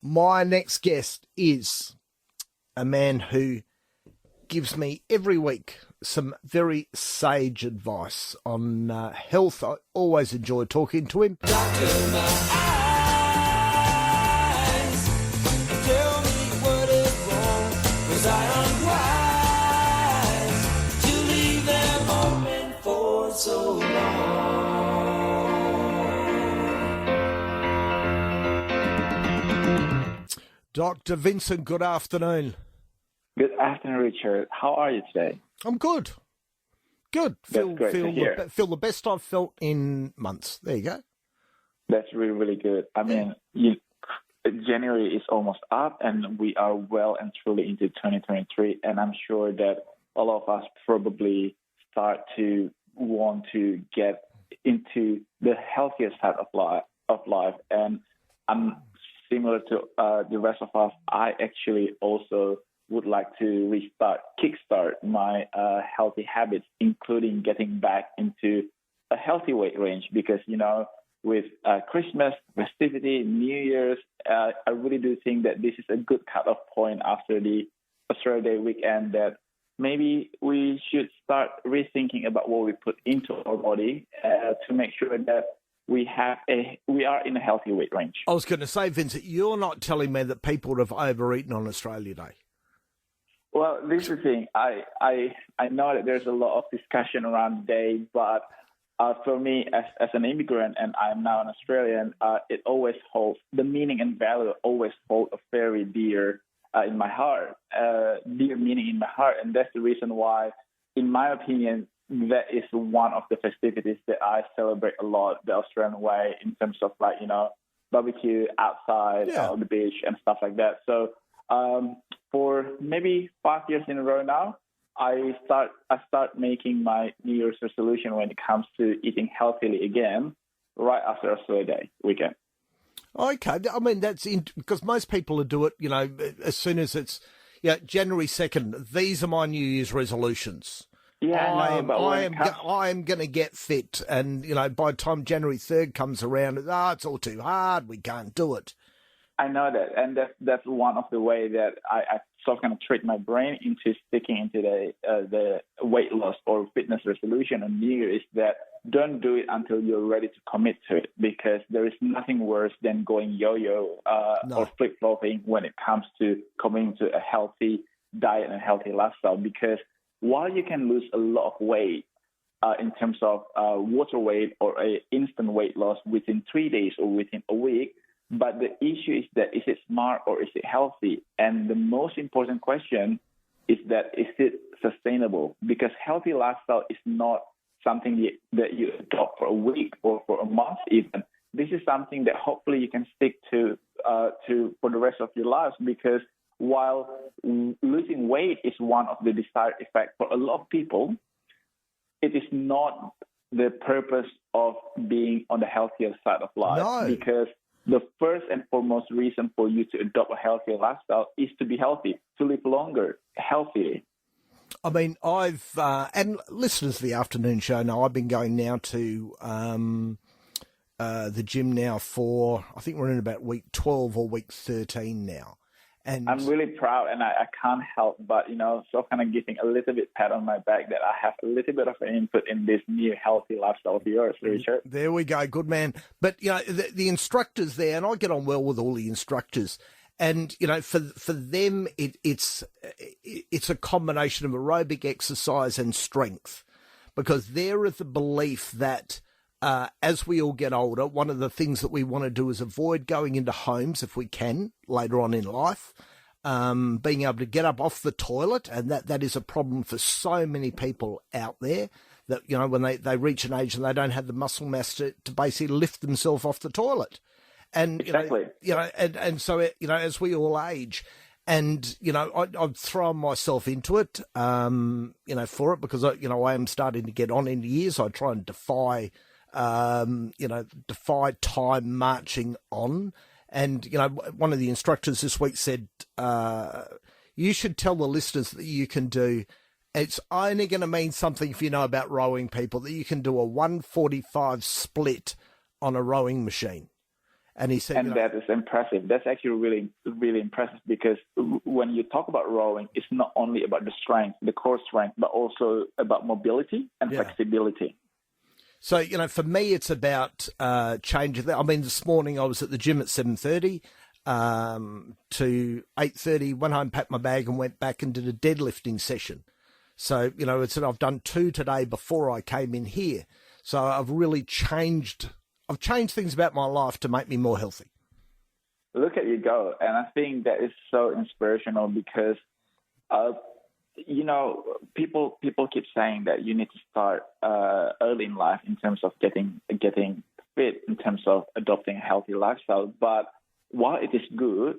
My next guest is a man who gives me every week some very sage advice on health. I always enjoy talking to him. Dr. Vincent, good afternoon. Good afternoon, Richard. How are you today? I'm good. Good. Feel the best I've felt in months. There you go. That's really, really good. I mean, January is almost up, and we are well and truly into 2023. And I'm sure that all of us probably start to want to get into the healthier side of life. And I'm similar to the rest of us. I actually also would like to kickstart my healthy habits, including getting back into a healthy weight range. Because, with Christmas, festivity, New Year's, I really do think that this is a good cutoff point after the Australia Day weekend, that maybe we should start rethinking about what we put into our body to make sure that we are in a healthy weight range. I was going to say, Vincent, you're not telling me that people have overeaten on Australia Day. Well, this is the thing. I know that there's a lot of discussion around the day, but for me, as an immigrant, and I'm now an Australian, it always holds, the meaning and value always hold a very dear in my heart, dear meaning in my heart. And that's the reason why, in my opinion, that is one of the festivities that I celebrate a lot, the Australian way, in terms of barbecue outside on the beach and stuff like that. So for maybe 5 years in a row now, I start making my New Year's resolution when it comes to eating healthily again, right after Australia Day weekend. Okay, I mean because most people do it, as soon as it's January 2nd. These are my New Year's resolutions. Yeah, I am going to get fit, and by the time January 3rd comes around, it's all too hard. We can't do it. I know that, and that's one of the way that I sort of kind of trick my brain into sticking into the weight loss or fitness resolution on New Year, is that don't do it until you're ready to commit to it, because there is nothing worse than going yo-yo or flip-flopping when it comes to committing to a healthy diet and a healthy lifestyle. Because while you can lose a lot of weight in terms of water weight or a instant weight loss within 3 days or within a week, but the issue is that, is it smart or is it healthy? And the most important question is that, is it sustainable? Because healthy lifestyle is not something that you adopt for a week or for a month even. This is something that hopefully you can stick to for the rest of your lives, because while losing weight is one of the desired effects for a lot of people, it is not the purpose of being on the healthier side of life. No. Because the first and foremost reason for you to adopt a healthier lifestyle is to be healthy, to live longer, healthily. I mean, and listeners of the afternoon show know I've been going now to the gym now for, I think we're in about week 12 or week 13 now. And I'm really proud, and I can't help but, so kind of giving a little bit pat on my back that I have a little bit of an input in this new healthy lifestyle of yours, Richard. There we go. Good man. But, the instructors there, and I get on well with all the instructors, and, for them, it's a combination of aerobic exercise and strength, because they're of the belief that as we all get older, one of the things that we want to do is avoid going into homes if we can later on in life, being able to get up off the toilet. And that is a problem for so many people out there, that, when they reach an age and they don't have the muscle mass to basically lift themselves off the toilet. And, exactly. And so, as we all age, and, I've thrown myself into it, for it, because, I am starting to get on in years. I try and defy time marching on. And, one of the instructors this week said, you should tell the listeners that you can do, it's only going to mean something if you know about rowing, people, that you can do a 145 split on a rowing machine. And he said, and that is impressive. That's actually really, really impressive, because when you talk about rowing, it's not only about the strength, the core strength, but also about mobility and flexibility. So, for me, it's about changing. I mean, this morning I was at the gym at 7:30 to 8:30, went home, packed my bag and went back and did a deadlifting session. So, I've done 2 today before I came in here. So I've really changed things about my life to make me more healthy. Look at you go. And I think that is so inspirational, because, people keep saying that you need to start early in life in terms of getting fit, in terms of adopting a healthy lifestyle. But while it is good,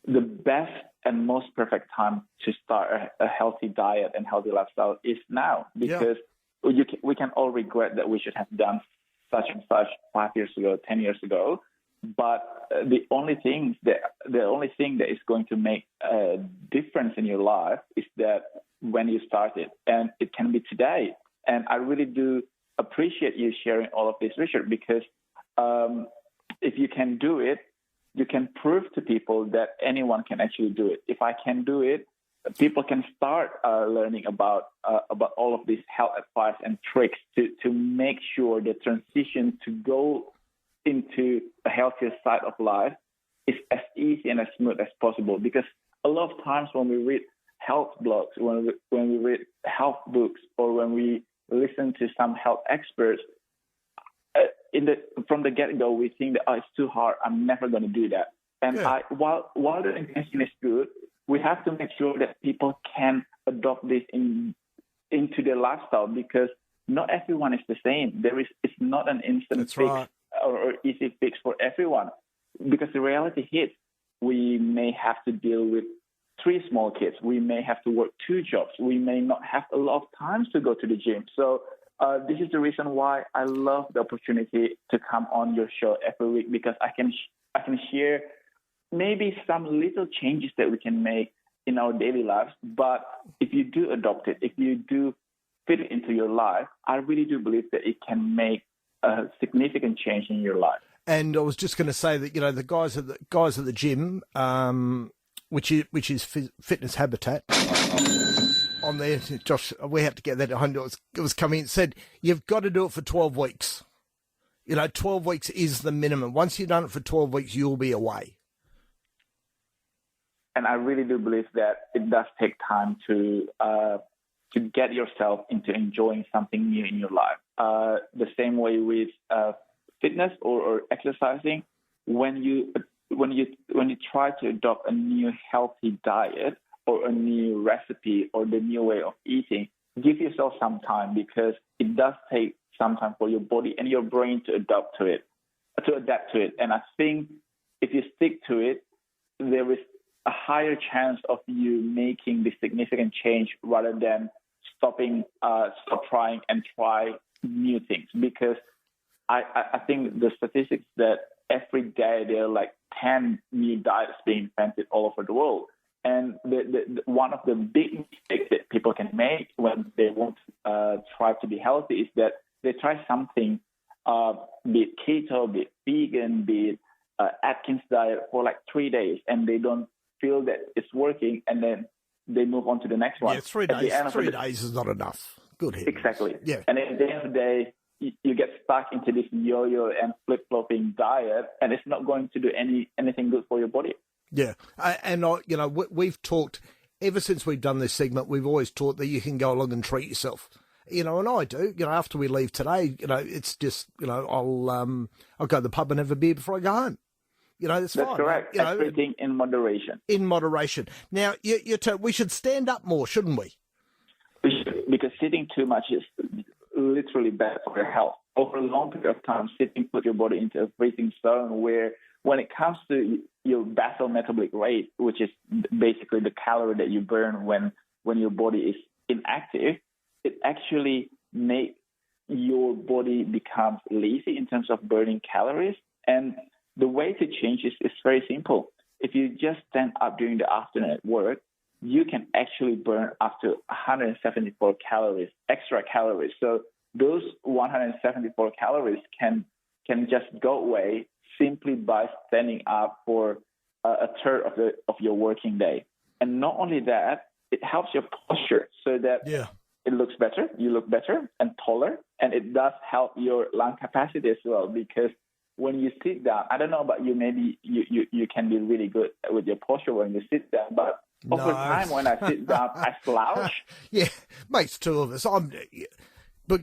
the best and most perfect time to start a healthy diet and healthy lifestyle is now, because we can all regret that we should have done such and such 5 years ago, 10 years ago. But the only thing that is going to make a difference in your life is that when you start it, and it can be today. And I really do appreciate you sharing all of this, Richard, because if you can do it, you can prove to people that anyone can actually do it. If I can do it, people can start learning about all of these health advice and tricks to make sure the transition to go into a healthier side of life is as easy and as smooth as possible. Because a lot of times when we read health blogs, when we read health books, or when we listen to some health experts, from the get-go, we think that it's too hard. I'm never going to do that. And while the intention is good, we have to make sure that people can adopt this into their lifestyle, because not everyone is the same. It's not an instant fix or easy fix for everyone, because the reality hits. We may have to deal with 3 small kids. We may have to work 2 jobs. We may not have a lot of time to go to the gym. So this is the reason why I love the opportunity to come on your show every week, because I can share maybe some little changes that we can make in our daily lives. But if you do adopt it, if you do fit it into your life, I really do believe that it can make a significant change in your life. And I was just going to say that, the guys at the gym, which is Fitness Habitat, on there, Josh, we have to get that at home. It was coming and said, you've got to do it for 12 weeks. 12 weeks is the minimum. Once you've done it for 12 weeks, you'll be away. And I really do believe that it does take time to get yourself into enjoying something new in your life. The same way with fitness or exercising, when you try to adopt a new healthy diet or a new recipe or the new way of eating, give yourself some time, because it does take some time for your body and your brain to adapt to it. And I think if you stick to it, there is a higher chance of you making this significant change rather than stop trying and try new things. Because I think the statistics that every day there are like 10 new diets being invented all over the world. And the one of the big mistakes that people can make when they want to try to be healthy is that they try something, be it keto, be it vegan, be it Atkins diet for like 3 days, and they don't feel that it's working, and then they move on to the next one. Yeah, 3 days. 3 days is not enough. Good heavens. Exactly. Yeah. And at the end of the day, you get stuck into this yo-yo and flip-flopping diet, and it's not going to do anything good for your body. Yeah, and we've talked ever since we've done this segment. We've always taught that you can go along and treat yourself. And I do. After we leave today, it's just I'll go to the pub and have a beer before I go home. That's fine. That's correct. Everything in moderation. In moderation. Now, we should stand up more, shouldn't we? We should, because sitting too much is literally bad for your health. Over a long period of time, sitting put your body into a freezing zone where, when it comes to your basal metabolic rate, which is basically the calorie that you burn when your body is inactive, it actually makes your body becomes lazy in terms of burning calories. And the way to change this is very simple. If you just stand up during the afternoon at work, you can actually burn up to 174 calories, extra calories. So those 174 calories can just go away simply by standing up for a third of your working day. And not only that, it helps your posture so that it looks better, you look better and taller, and it does help your lung capacity as well, because when you sit down, I don't know about you, maybe you can be really good with your posture when you sit down, but over time when I sit down, I slouch. Yeah, makes two of us. But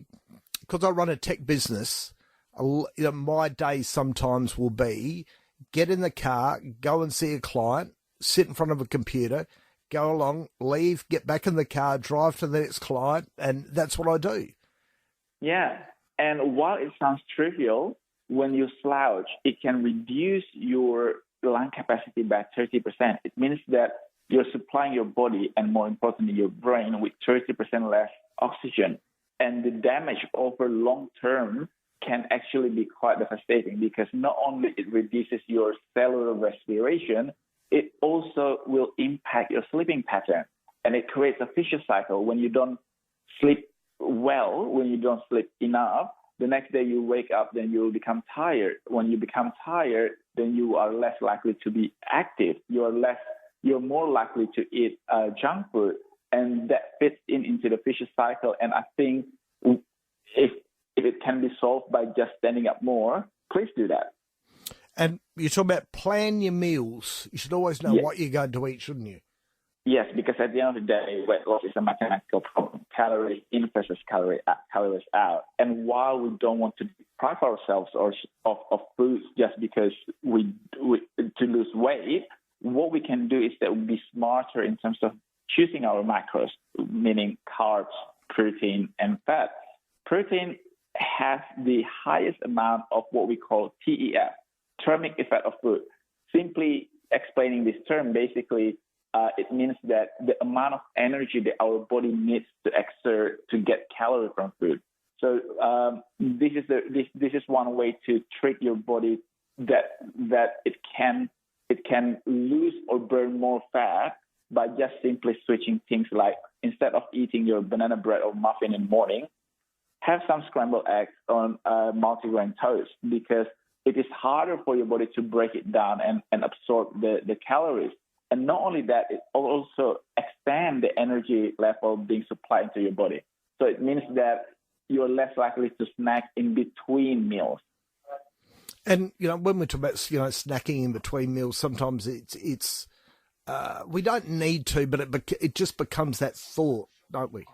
because I run a tech business, my days sometimes will be get in the car, go and see a client, sit in front of a computer, go along, leave, get back in the car, drive to the next client, and that's what I do. Yeah, and while it sounds trivial, when you slouch, it can reduce your lung capacity by 30%. It means that you're supplying your body, and more importantly, your brain, with 30% less oxygen. And the damage over long term can actually be quite devastating, because not only it reduces your cellular respiration, it also will impact your sleeping pattern. And it creates a vicious cycle. When you don't sleep well, when you don't sleep enough, the next day you wake up, then you will become tired. When you become tired, then you are less likely to be active. You're more likely to eat junk food. And that fits into the vicious cycle. And I think if it can be solved by just standing up more, please do that. And you're talking about plan your meals. You should always know what you're going to eat, shouldn't you? Yes, because at the end of the day, weight loss is a mathematical problem. Calories in versus calories out. And while we don't want to deprive ourselves of foods just because we to lose weight, what we can do is that we be smarter in terms of choosing our macros, meaning carbs, protein, and fat. Protein has the highest amount of what we call TEF, thermic effect of food. Simply explaining this term, basically, it means that the amount of energy that our body needs to exert to get calories from food. So this is one way to trick your body that it can lose or burn more fat by just simply switching things, like instead of eating your banana bread or muffin in the morning, have some scrambled eggs on multigrain toast, because it is harder for your body to break it down and absorb the calories. And not only that, it also extends the energy level being supplied into your body. So it means that you're less likely to snack in between meals. And, when we talk about, snacking in between meals, sometimes it's we don't need to, but it just becomes that thought, don't we?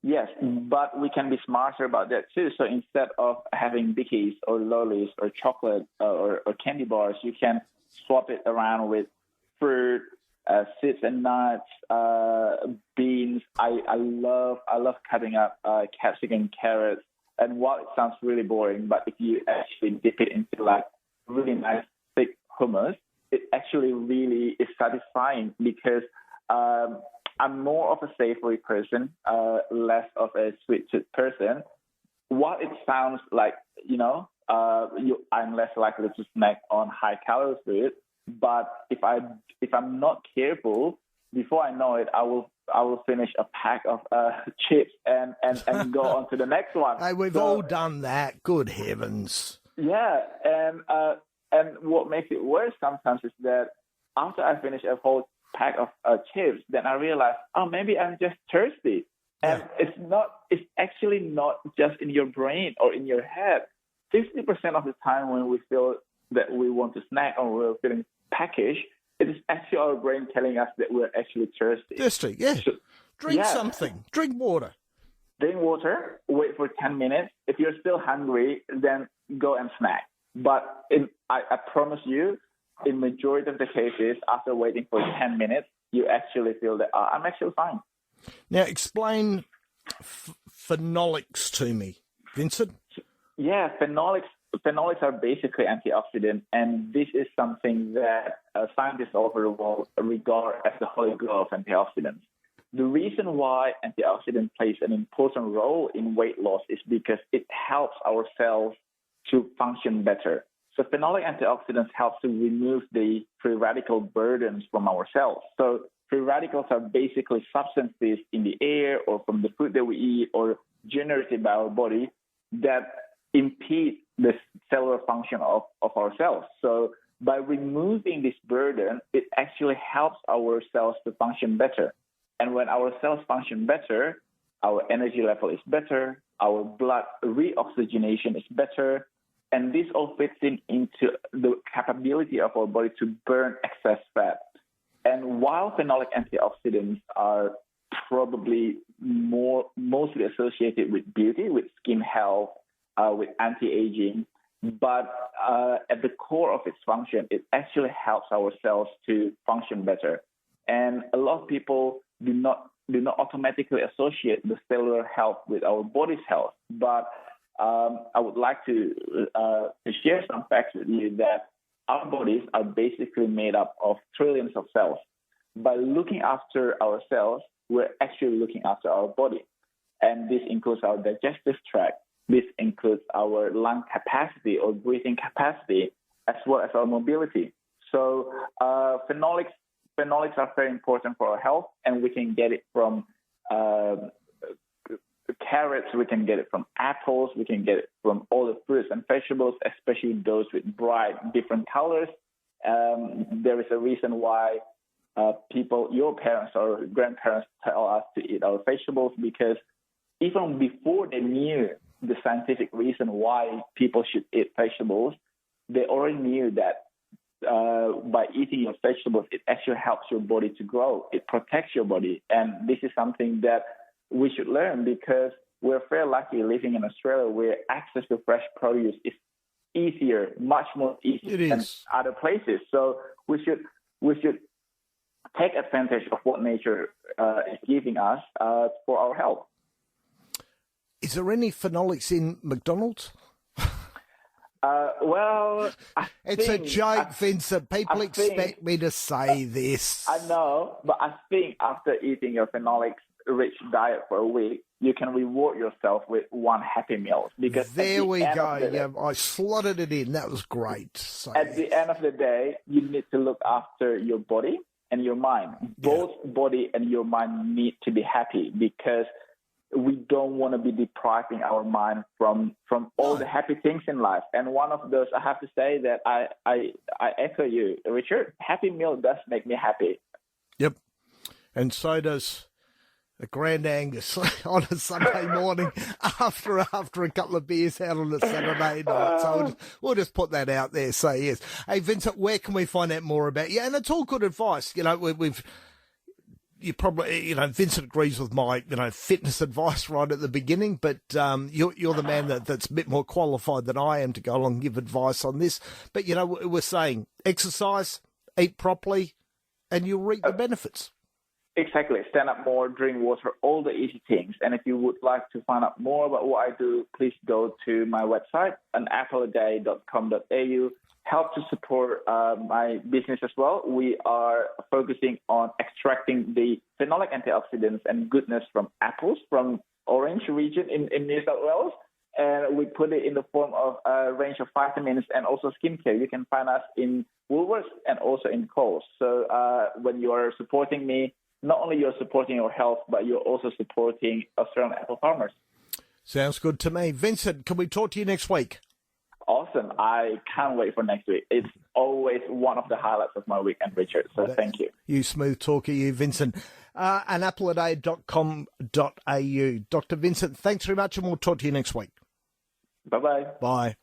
Yes, but we can be smarter about that too. So instead of having bickies or lollies or chocolate or candy bars, you can swap it around with fruit, seeds and nuts, beans. I love cutting up capsicum, carrots. And while it sounds really boring, but if you actually dip it into like really nice thick hummus, it actually really is satisfying, because I'm more of a savory person, less of a sweet tooth person. While it sounds like, I'm less likely to snack on high calorie food, but if I'm not careful, before I know it, I will finish a pack of chips and go on to the next one. Hey, we've all done that. Good heavens. Yeah, and what makes it worse sometimes is that after I finish a whole pack of chips, then I realize, maybe I'm just thirsty. And it's actually not just in your brain or in your head. 50% of the time when we feel that we want to snack or we're feeling peckish, it is actually our brain telling us that we're actually thirsty. Thirsty, yeah. So, drink something. Drink water. Drink water, wait for 10 minutes. If you're still hungry, then go and snack. But I promise you, in majority of the cases, after waiting for 10 minutes, you actually feel that I'm actually fine. Now, explain phenolics to me, Vincent. Yeah, phenolics are basically antioxidant, and this is something that scientists over the world regard as the holy grail of antioxidants. The reason why antioxidant plays an important role in weight loss is because it helps our cells to function better. So phenolic antioxidants help to remove the free radical burdens from our cells. So free radicals are basically substances in the air or from the food that we eat or generated by our body that impede the cellular function of our cells. So by removing this burden, it actually helps our cells to function better. And when our cells function better, our energy level is better, our blood reoxygenation is better, and this all fits into the capability of our body to burn excess fat. And while phenolic antioxidants are probably mostly associated with beauty, with skin health, with anti-aging, but at the core of its function, it actually helps our cells to function better. And a lot of people do not automatically associate the cellular health with our body's health. But I would like to share some facts with you that our bodies are basically made up of trillions of cells. By looking after our cells, we're actually looking after our body. And this includes our digestive tract. This includes our lung capacity or breathing capacity, as well as our mobility. So phenolics are very important for our health, and we can get it from carrots, we can get it from apples, we can get it from all the fruits and vegetables, especially those with bright, different colors. There is a reason why your parents or grandparents tell us to eat our vegetables, because even before they knew the scientific reason why people should eat vegetables, they already knew that by eating your vegetables, it actually helps your body to grow. It protects your body. And this is something that we should learn, because we're very lucky living in Australia, where access to fresh produce is easier, much more easier than other places. So we should take advantage of what nature is giving us for our health. Is there any phenolics in McDonald's? Well, it's a joke, Vincent. People expect me to say this. I know, but I think after eating your phenolics-rich diet for a week, you can reward yourself with one Happy Meal. Because there we go. Yeah, I slotted it in. That was great. So, at the end of the day, you need to look after your body and your mind. Both body and your mind need to be happy, because we don't want to be depriving our mind from all the happy things in life. And one of those, I have to say that I echo you, Richard. Happy Meal does make me happy. Yep. And so does a Grand Angus on a Sunday morning after a couple of beers out on a Saturday night. So we'll just put that out there. So, yes. Hey, Vincent, where can we find out more about you? And it's all good advice. You know, you probably, Vincent agrees with my, fitness advice right at the beginning, but you're the man that's a bit more qualified than I am to go along and give advice on this. But, we're saying exercise, eat properly, and you'll reap the benefits. Exactly. Stand up more, drink water, all the easy things. And if you would like to find out more about what I do, please go to my website, anappleaday.com.au. Help to support my business as well. We are focusing on extracting the phenolic antioxidants and goodness from apples, from Orange region in New South Wales. And we put it in the form of a range of vitamins and also skincare. You can find us in Woolworths and also in Coles. So when you are supporting me, not only you're supporting your health, but you're also supporting Australian apple farmers. Sounds good to me. Vincent, can we talk to you next week? Awesome. I can't wait for next week. It's always one of the highlights of my weekend, Richard. So thank you. You smooth talker, you, Vincent. Anappleaday.com.au. Dr. Vincent, thanks very much, and we'll talk to you next week. Bye-bye. Bye.